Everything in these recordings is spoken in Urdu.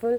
wonderful,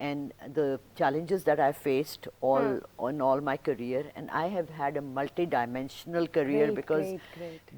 and the challenges that I faced on all my career, and I have had a multi-dimensional career because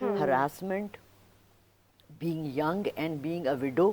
harassment, being young and being a widow.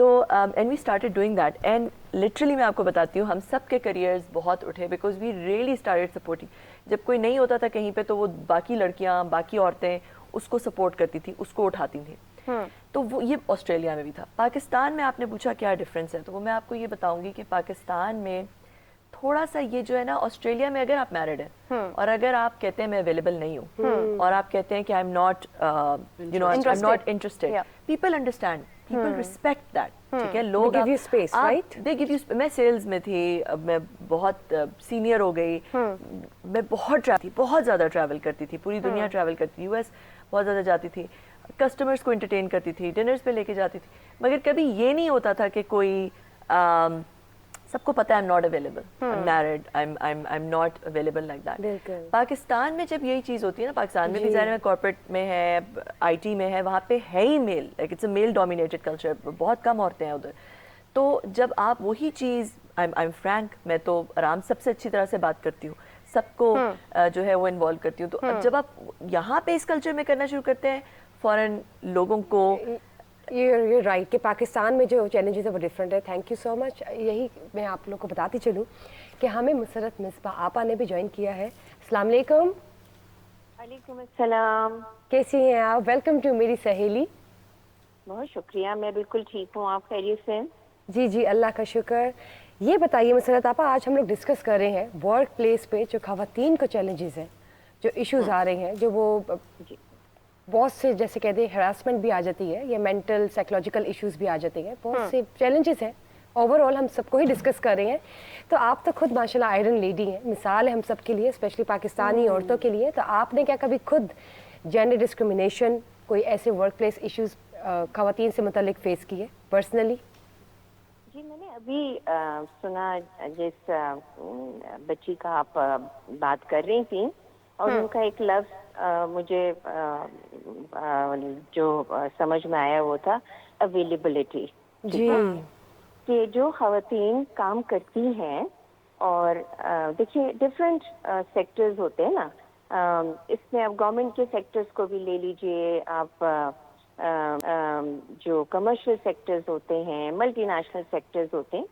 تو and we started doing that and literally میں آپ کو بتاتی ہوں ہم سب کے کریئرز بہت اٹھے because we really started supporting. جب کوئی نہیں ہوتا تھا کہیں پہ تو وہ باقی لڑکیاں باقی عورتیں اس کو سپورٹ کرتی تھیں, اس کو اٹھاتی تھیں. تو وہ یہ آسٹریلیا میں بھی تھا. پاکستان میں آپ نے پوچھا کیا ڈفرینس ہے, تو وہ میں آپ کو یہ بتاؤں گی کہ پاکستان میں تھوڑا سا یہ جو ہے نا, آسٹریلیا میں اگر آپ میرڈ ہیں اور اگر آپ کہتے ہیں میں اویلیبل نہیں ہوں اور آپ کہتے ہیں کہ I am not not interested, people understand, people respect that. ٹھیک ہے, لوگ دے گیو یو. میں سیلز میں تھی, میں بہت سینئر ہو گئی, میں بہت زیادہ ٹریول کرتی تھی, پوری دنیا ٹریول کرتی تھی, US بہت زیادہ جاتی تھی, کسٹمرز کو انٹرٹین کرتی تھی, ڈنرز پہ لے کے جاتی تھی, مگر کبھی یہ نہیں ہوتا تھا کہ کوئی سب کو پتہ ہے I'm not available, I'm married, I'm not available like that. Pakistan میں جب یہی چیز ہوتی ہے نا, پاکستان میں بھی ظاہر ہے کارپوریٹ میں ہے, IT میں ہے, وہاں پہ ہے ہی میل, like it's a male dominated culture, بہت کم عورتیں ہیں ادھر. تو جب آپ وہی چیز, I'm frank, میں تو آرام سب سے اچھی طرح سے بات کرتی ہوں, سب کو جو ہے وہ انوالو کرتی ہوں. تو جب آپ یہاں پہ اس کلچر میں کرنا شروع کرتے ہیں, فوراً لوگوں کو یہ رائٹ کہ پاکستان میں جو چیلنجز ہے وہ ڈفرینٹ ہے. تھینک یو سو مچ. یہی میں آپ لوگ کو بتاتی چلوں کہ ہمیں مسرت مصباح آپا نے بھی جوائن کیا ہے. السلام علیکم. وعلیکم السلام. کیسی ہیں آپ؟ ویلکم ٹو میری سہیلی. بہت شکریہ, میں بالکل ٹھیک ہوں. آپ خیریت سے؟ جی جی اللہ کا شکر. یہ بتائیے مسرت آپا, آج ہم لوگ ڈسکس کر رہے ہیں ورک پلیس پہ جو خواتین کو چیلنجز ہیں, جو ایشوز آ رہے ہیں, جو وہ بہت سے جیسے کہتے ہیں ہراسمنٹ بھی آ جاتی ہے, یا مینٹل سائیکولوجیکل ایشوز بھی آ جاتے ہیں, بہت سے چیلنجز ہیں. اوور آل ہم سب کو ہی ڈسکس کر رہے ہیں. تو آپ تو خود ماشاء اللہ آئرن لیڈی ہیں, مثال ہے ہم سب کے لیے, اسپیشلی پاکستانی عورتوں کے لیے. تو آپ نے کیا کبھی خود جینڈر ڈسکرمنیشن, کوئی ایسے ورک پلیس ایشوز خواتین سے متعلق فیس کیے پرسنلی؟ جی میں نے ابھی سنا جس بچی کا آپ بات کر رہی تھیں, اور ان کا ایک لفظ مجھے جو سمجھ میں آیا وہ تھا اویلیبلٹی. جی کہ جو خواتین کام کرتی ہیں, اور دیکھیے ڈفرینٹ سیکٹرز ہوتے ہیں نا, اس میں اب گورنمنٹ کے سیکٹرز کو بھی لے لیجئے آپ, جو کمرشل سیکٹرز ہوتے ہیں, ملٹی نیشنل سیکٹرز ہوتے ہیں,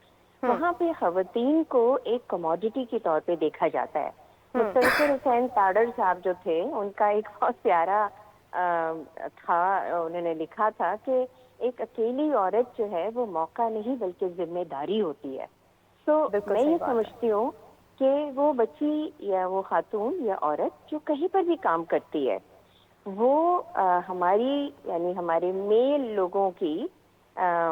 وہاں پہ خواتین کو ایک کموڈٹی کے طور پہ دیکھا جاتا ہے. مسنصر حسین تاڑر صاحب جو تھے, ان کا ایک بہت پیارا تھا, انہوں نے لکھا تھا کہ ایک اکیلی عورت جو ہے وہ موقع نہیں بلکہ ذمہ داری ہوتی ہے. تو میں یہ سمجھتی ہوں کہ وہ بچی یا وہ خاتون یا عورت جو کہیں پر بھی کام کرتی ہے, وہ ہماری یعنی ہمارے میل لوگوں کی,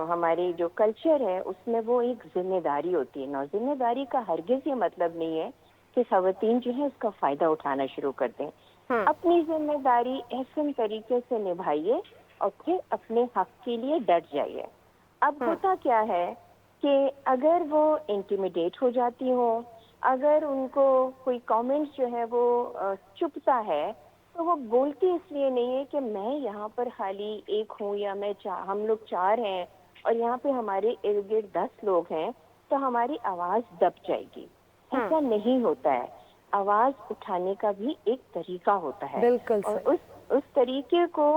ہماری جو کلچر ہے اس میں وہ ایک ذمہ داری ہوتی ہے. نا ذمہ داری کا ہرگز یہ مطلب نہیں ہے کہ خواتین جو ہے اس کا فائدہ اٹھانا شروع کر دیں. اپنی ذمہ داری احسن طریقے سے نبھائیے اور پھر اپنے حق کے لیے ڈٹ جائیے. اب ہوتا کیا ہے کہ اگر وہ انٹیمیڈیٹ ہو جاتی ہوں, اگر ان کو کوئی کامنٹ جو ہے وہ چبھتا ہے, تو وہ بولتی اس لیے نہیں ہے کہ میں یہاں پر خالی ایک ہوں, یا میں ہم لوگ 4 ہیں اور یہاں پہ ہمارے ارد گرد 10 لوگ ہیں تو ہماری آواز دب جائے گی. ایسا نہیں ہوتا ہے. آواز اٹھانے کا بھی ایک طریقہ ہوتا ہے, اور اس طریقے کو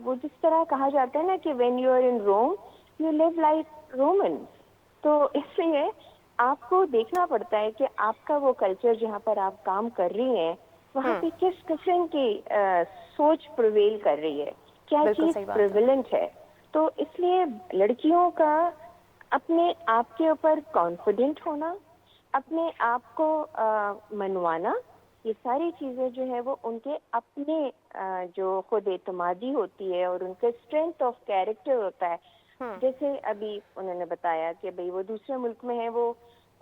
وہ جس طرح کہا جاتا ہے نا کہ when you are in Rome you live like Roman. تو اس لیے آپ کو دیکھنا پڑتا ہے کہ آپ کا وہ کلچر جہاں پر آپ کام کر رہی ہیں وہاں پہ کس قسم کی سوچ پرویل کر رہی ہے, کیا چیز پریویلنٹ ہے. تو اس لیے لڑکیوں کا اپنے آپ کے اوپر کانفیڈنٹ ہونا, اپنے آپ کو منوانا, یہ ساری چیزیں جو ہے وہ ان کے اپنے جو خود اعتمادی ہوتی ہے اور ان کے اسٹرینتھ آف کیریکٹر ہوتا ہے. جیسے ابھی انہوں نے بتایا کہ بھئی وہ دوسرے ملک میں ہیں, وہ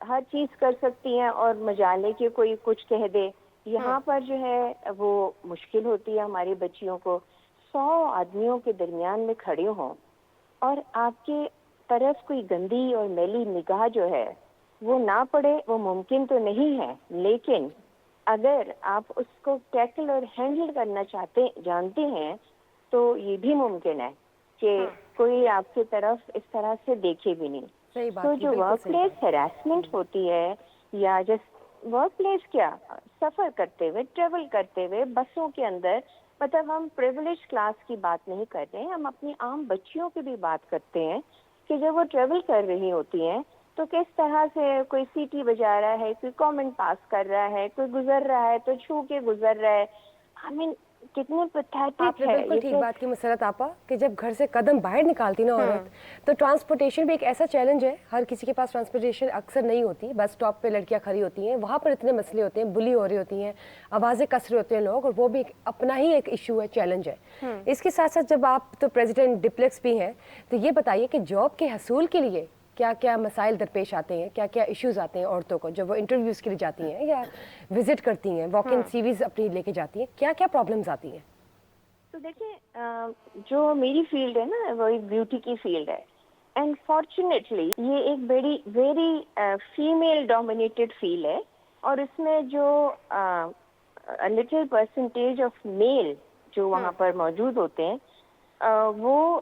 ہر چیز کر سکتی ہیں اور مجالے کہ کوئی کچھ کہہ دے. یہاں پر جو ہے وہ مشکل ہوتی ہے ہماری بچیوں کو. 100 آدمیوں کے درمیان میں کھڑے ہوں اور آپ کے طرف کوئی گندی اور میلی نگاہ جو ہے وہ نہ پڑے, وہ ممکن تو نہیں ہے, لیکن اگر آپ اس کو ٹیکل اور ہینڈل کرنا جانتے ہیں تو یہ بھی ممکن ہے کہ کوئی آپ کی طرف اس طرح سے دیکھے بھی نہیں. تو جو ورک پلیس ہراسمنٹ ہوتی ہے, یا جس ورک پلیس کیا سفر کرتے ہوئے, ٹریول کرتے ہوئے بسوں کے اندر, مطلب ہم پریویلیج کلاس کی بات نہیں کر رہے ہیں, ہم اپنی عام بچیوں کی بھی بات کرتے ہیں کہ جب وہ ٹریول کر رہی ہوتی ہیں تو کس طرح سے کوئی سیٹی بجا رہا ہے, کوئی کامنٹ پاس کر رہا ہے, کوئی گزر رہا ہے تو چھو کے گزر رہا ہے. آئی مین کتنے آپ پیتھیٹک نے ہے. بالکل ٹھیک بات کی مسرت آپا کہ جب گھر سے قدم باہر نکالتی نا عورت تو ٹرانسپورٹیشن بھی ایک ایسا چیلنج ہے. ہر کسی کے پاس ٹرانسپورٹیشن اکثر نہیں ہوتی. بس اسٹاپ پہ لڑکیاں کھڑی ہوتی ہیں, وہاں پر اتنے مسئلے ہوتے ہیں, بلی ہو رہی ہوتی ہیں, آوازیں کس رہے ہوتے ہیں لوگ, اور وہ بھی اپنا ہی ایک ایشو ہے, چیلنج ہے. اس کے ساتھ ساتھ جب آپ تو پریزیڈنٹ ڈپلیکس بھی ہیں تو یہ بتائیے کہ جاب کے حصول کے لیے کیا کیا مسائل درپیش آتے ہیں, کیا کیا ایشوز آتے ہیں عورتوں کو جب وہ انٹرویوز کے لیے جاتی ہیں یا وزٹ کرتی ہیں, واک ان سیریز اپنی لے کے جاتی ہیں, کیا کیا پرابلمز آتی ہیں؟ تو دیکھیں جو میری فیلڈ ہے نا وہ ایک بیوٹی کی فیلڈ ہے, اینڈ فارچونیٹلی یہ ایک ویری فیمیل ڈومینیٹڈ فیلڈ ہے, اور اس میں جو لٹل پرسنٹیج آف میل جو وہاں پر موجود ہوتے ہیں وہ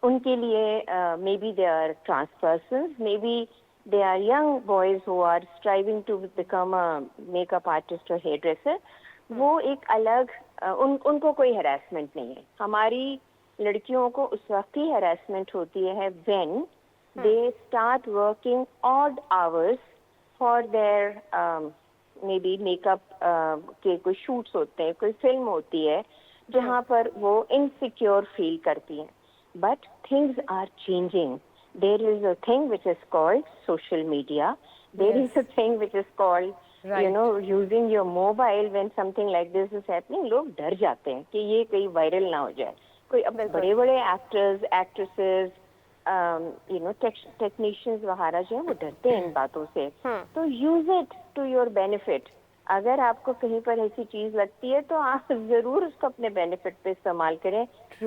ان کے لیے maybe they are trans persons, maybe they are young boys who are striving to become makeup artist اور ہیئر ڈریسر. وہ ایک الگ ان کو کوئی ہراسمنٹ نہیں ہے. ہماری لڑکیوں کو اس وقت ہی ہراسمنٹ ہوتی ہے when they start working odd hours for their maybe makeup کے کوئی شوٹس ہوتے ہیں, کوئی فلم ہوتی ہے جہاں پر وہ انسیکیور فیل کرتی ہیں. But things are changing. There is a thing which is called social media. There is a thing which is called using your mobile when something like this is happening. لوگ ڈر جاتے ہیں کہ یہ کہیں وائرل نہ ہو جائے. کوئی بڑے بڑے ایکٹرز, ایکٹریسز, ٹیکنیشینز وغیرہ جو ہیں وہ ڈرتے ہیں ان باتوں سے. تو use it to your benefit. اگر آپ کو کہیں پر ایسی چیز لگتی ہے تو آپ ضرور اس کو اپنے بینیفٹ پہ استعمال کریں.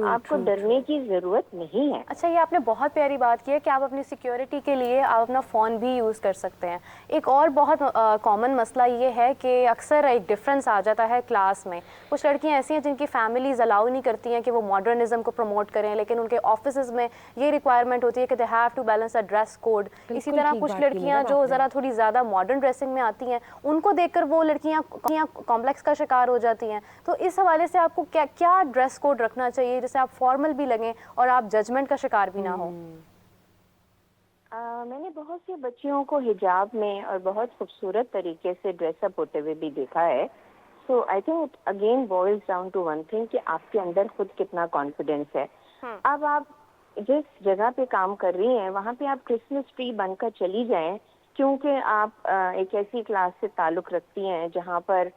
آپ کو ڈرنے کی ضرورت نہیں ہے. اچھا, یہ آپ نے بہت پیاری بات کی ہے کہ آپ اپنی سیکیورٹی کے لیے آپ اپنا فون بھی یوز کر سکتے ہیں. ایک اور بہت کامن مسئلہ یہ ہے کہ اکثر ایک ڈفرینس آ جاتا ہے کلاس میں. کچھ لڑکیاں ایسی ہیں جن کی فیملیز الاؤ نہیں کرتی ہیں کہ وہ ماڈرنزم کو پروموٹ کریں, لیکن ان کے آفیسز میں یہ ریکوائرمنٹ ہوتی ہے کہ they have to balance a dress code. اسی طرح کچھ لڑکیاں جو ذرا تھوڑی زیادہ ماڈرن ڈریسنگ میں آتی ہیں ان کو دیکھ کر وہ لڑکیاں کمپلیکس کا شکار ہو جاتی ہیں. تو اس حوالے سے آپ کو کیا ڈریس کوڈ رکھنا چاہیے جس سے آپ فارمل بھی لگیں اور آپ ججمنٹ کا شکار بھی نہ ہو؟ میں نے بہت سی بچیوں کو حجاب میں اور بہت خوبصورت طریقے سے ڈریس اپ ہوتے ہوئے بھی دیکھا ہے. So I think again boils down to one thing کہ آپ کے اندر خود کتنا کانفیڈینس ہے. اب آپ جس جگہ پہ کام کر رہی ہیں وہاں پہ آپ کرسمس ٹری بن کر چلی جائیں, کیونکہ آپ ایک ایسی کلاس سے تعلق رکھتی ہیں جہاں پر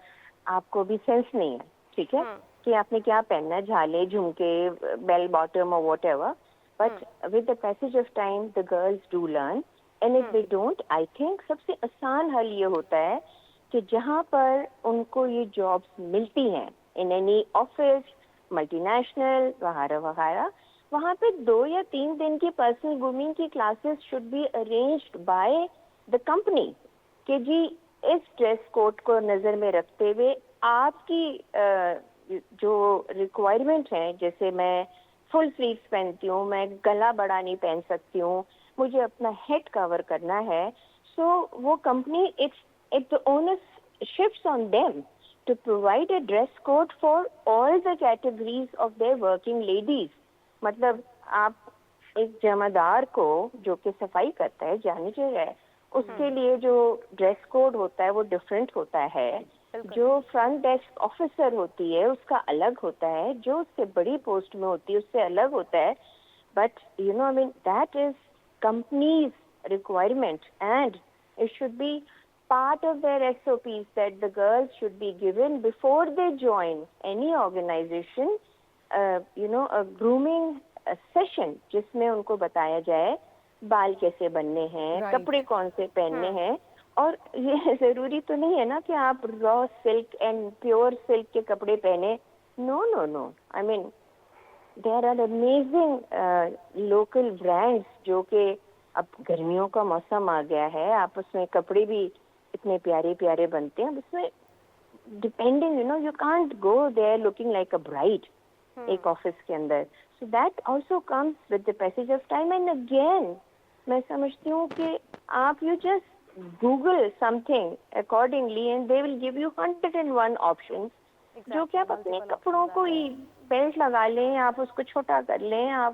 آپ کو بھی سینس نہیں ہے, ٹھیک ہے, کہ آپ نے کیا پہننا ہے, جھالے, جھمکے, بیل باٹم اور what ever. But with the passage of time, the girls do learn. And if they don't, I think سب سے آسان حل یہ ہوتا ہے کہ جہاں پر ان کو یہ جابس ملتی ہیں in any office, multi national وغیرہ وغیرہ, وہاں پہ 2 یا 3 دن کی پرسنل گرومنگ کی classes should be arranged by the company. کہ جی اس ڈریس کوڈ کو نظر میں رکھتے ہوئے آپ کی جو ریکوائرمنٹ ہیں, جیسے میں فل سلیوز پہنتی ہوں, میں گلا بڑا نہیں پہن سکتی ہوں, مجھے اپنا ہیڈ کور کرنا ہے. سو وہ company its onus shifts on them to provide a dress code for all the categories of their working ladies. مطلب آپ ایک جمعدار کو جو کہ صفائی کرتا ہے, جانے چاہیے, اس کے لیے جو ڈریس کوڈ ہوتا ہے وہ ڈفرینٹ ہوتا ہے. جو فرنٹ ڈیسک آفیسر ہوتی ہے اس کا الگ ہوتا ہے, جو اس سے بڑی پوسٹ میں ہوتی ہے اس سے الگ ہوتا ہے. But you know I mean that is companies requirement and it should be part of their SOPs that the girls should be given before they join any organization, a grooming session جس میں ان کو بتایا جائے بال کیسے بننے ہیں, کپڑے کون سے پہننے ہیں. اور یہ ضروری تو نہیں ہے نا کہ آپ را سلک اینڈ پیور سلک کے کپڑے پہنے. No no no, I mean there are amazing local brands جو کہ اب گرمیوں کا موسم آ گیا ہے, آپ اس میں کپڑے بھی اتنے پیارے پیارے بنتے ہیں. اب اس میں depending you can't go there looking like a bride ایک آفس کے اندر. So that also comes with the passage of time. And again میں سمجھتی ہوں کہ آپ you just Google something accordingly and they will give you 101 options. جو کہ آپ اپنے کپڑوں کو ہی بیلٹ لگا لیں, آپ اس کو چھوٹا کر لیں, آپ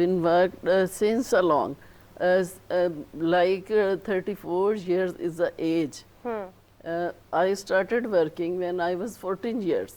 been worked since along, like 34 years is the age. I started working when I was 14 years